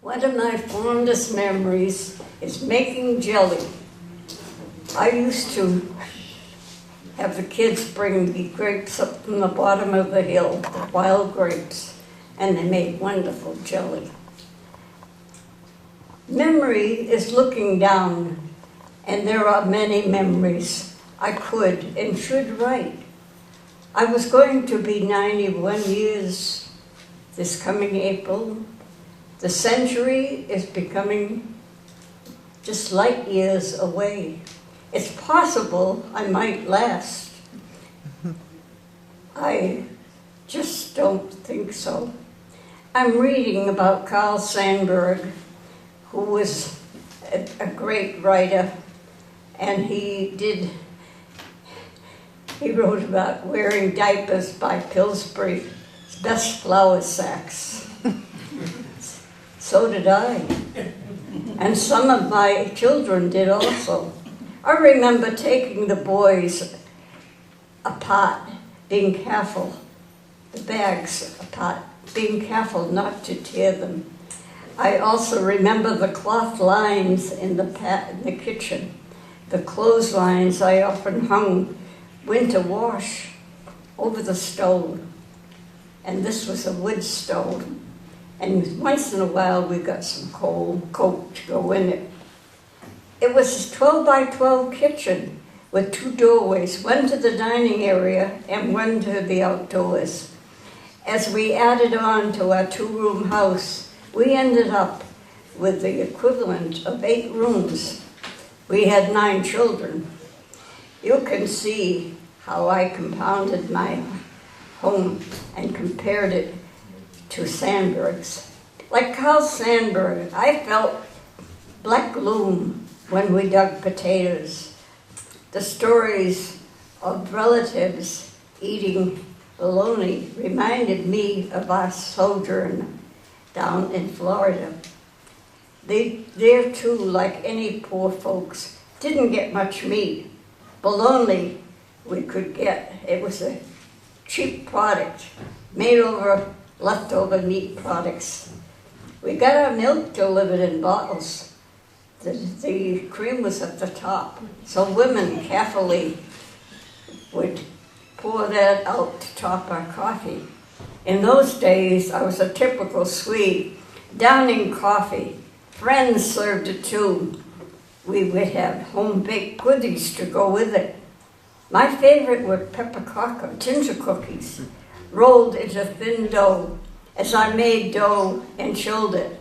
One of my fondest memories is making jelly. I used to have the kids bring the grapes up from the bottom of the hill, the wild grapes, and they made wonderful jelly. Memory is looking down, and there are many memories I could and should write. I was going to be 91 years this coming April. The century is becoming just light years away. It's possible I might last. I just don't think so. I'm reading about Carl Sandburg, who was a great writer, and he wrote about wearing diapers by Pillsbury's best flour sacks. So did I. And some of my children did also. I remember taking the boys apart, being careful, the bags apart, being careful not to tear them. I also remember the cloth lines in the kitchen, the clotheslines I often hung winter wash over the stove. And this was a wood stove. And once in a while we got some coke to go in it. It was a 12 by 12 kitchen with two doorways, one to the dining area and one to the outdoors. As we added on to our 2-room house, we ended up with the equivalent of 8 rooms. We had 9 children. You can see how I compounded my home and compared it to Sandburg's. Like Carl Sandburg, I felt black gloom when we dug potatoes. The stories of relatives eating bologna reminded me of our sojourn down in Florida. There too, like any poor folks, didn't get much meat. Bologna we could get. It was a cheap product made over leftover meat products. We got our milk delivered in bottles. The cream was at the top. So women carefully would pour that out to top our coffee. In those days, I was a typical Swede, downing coffee. Friends served it too. We would have home-baked goodies to go with it. My favorite were peppercorn ginger cookies, rolled into thin dough. As I made dough and chilled it,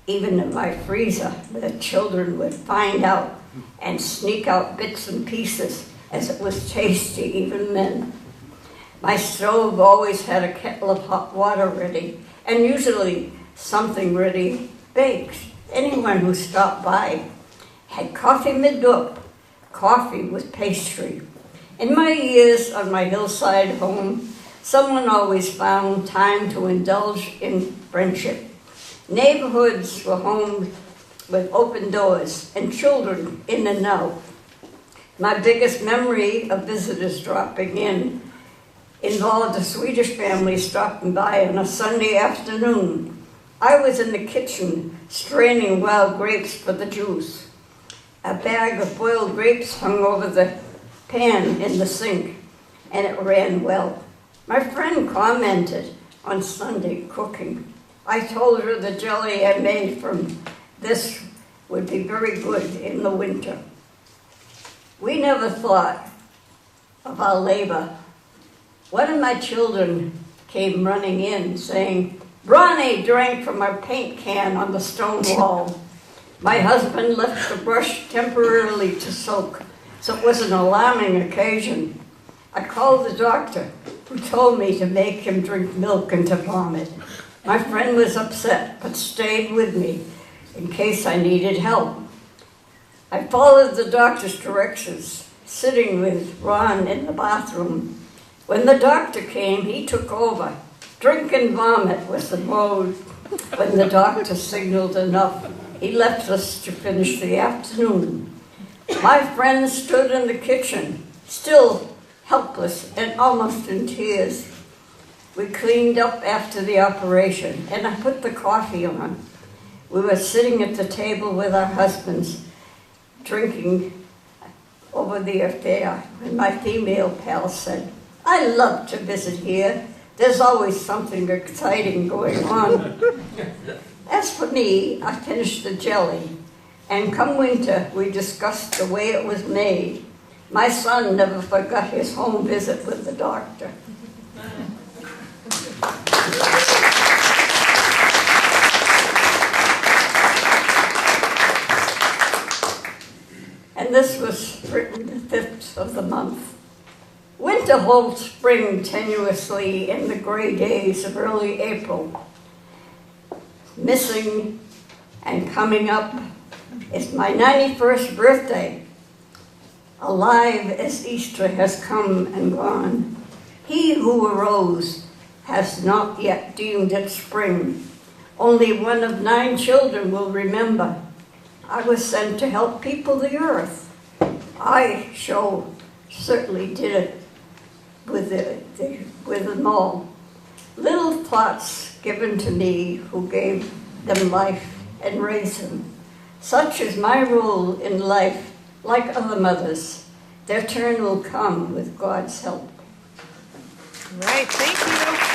even in my freezer, the children would find out and sneak out bits and pieces, as it was tasty even then. My stove always had a kettle of hot water ready, and usually something ready baked. Anyone who stopped by had coffee mid-up, coffee with pastry. In my years on my hillside home, someone always found time to indulge in friendship. Neighborhoods were homes with open doors and children in and out. My biggest memory of visitors dropping in involved a Swedish family stopping by on a Sunday afternoon. I was in the kitchen straining wild grapes for the juice. A bag of boiled grapes hung over the pan in the sink, and it ran well. My friend commented on Sunday cooking. I told her the jelly I made from this would be very good in the winter. We never thought of our labor. One of my children came running in saying, "Ronnie drank from our paint can on the stone wall." My husband left the brush temporarily to soak, so it was an alarming occasion. I called the doctor, who told me to make him drink milk and to vomit. My friend was upset, but stayed with me in case I needed help. I followed the doctor's directions, sitting with Ron in the bathroom. When the doctor came, he took over. Drink and vomit was the mode. When the doctor signaled enough, he left us to finish the afternoon. My friend stood in the kitchen, still helpless and almost in tears. We cleaned up after the operation, and I put the coffee on. We were sitting at the table with our husbands, drinking over the affair, when my female pal said, "I love to visit here. There's always something exciting going on." As for me, I finished the jelly, and come winter, we discussed the way it was made. My son never forgot his home visit with the doctor. And this was written the 5th of the month. Winter holds spring tenuously in the gray days of early April. Missing and coming up is my 91st birthday. Alive as Easter has come and gone, he who arose has not yet deemed it spring. Only one of 9 children will remember. I was sent to help people the earth. I certainly did it with them all. Little thoughts given to me who gave them life and raised them. Such is my role in life, like other mothers. Their turn will come with God's help. Right, thank you.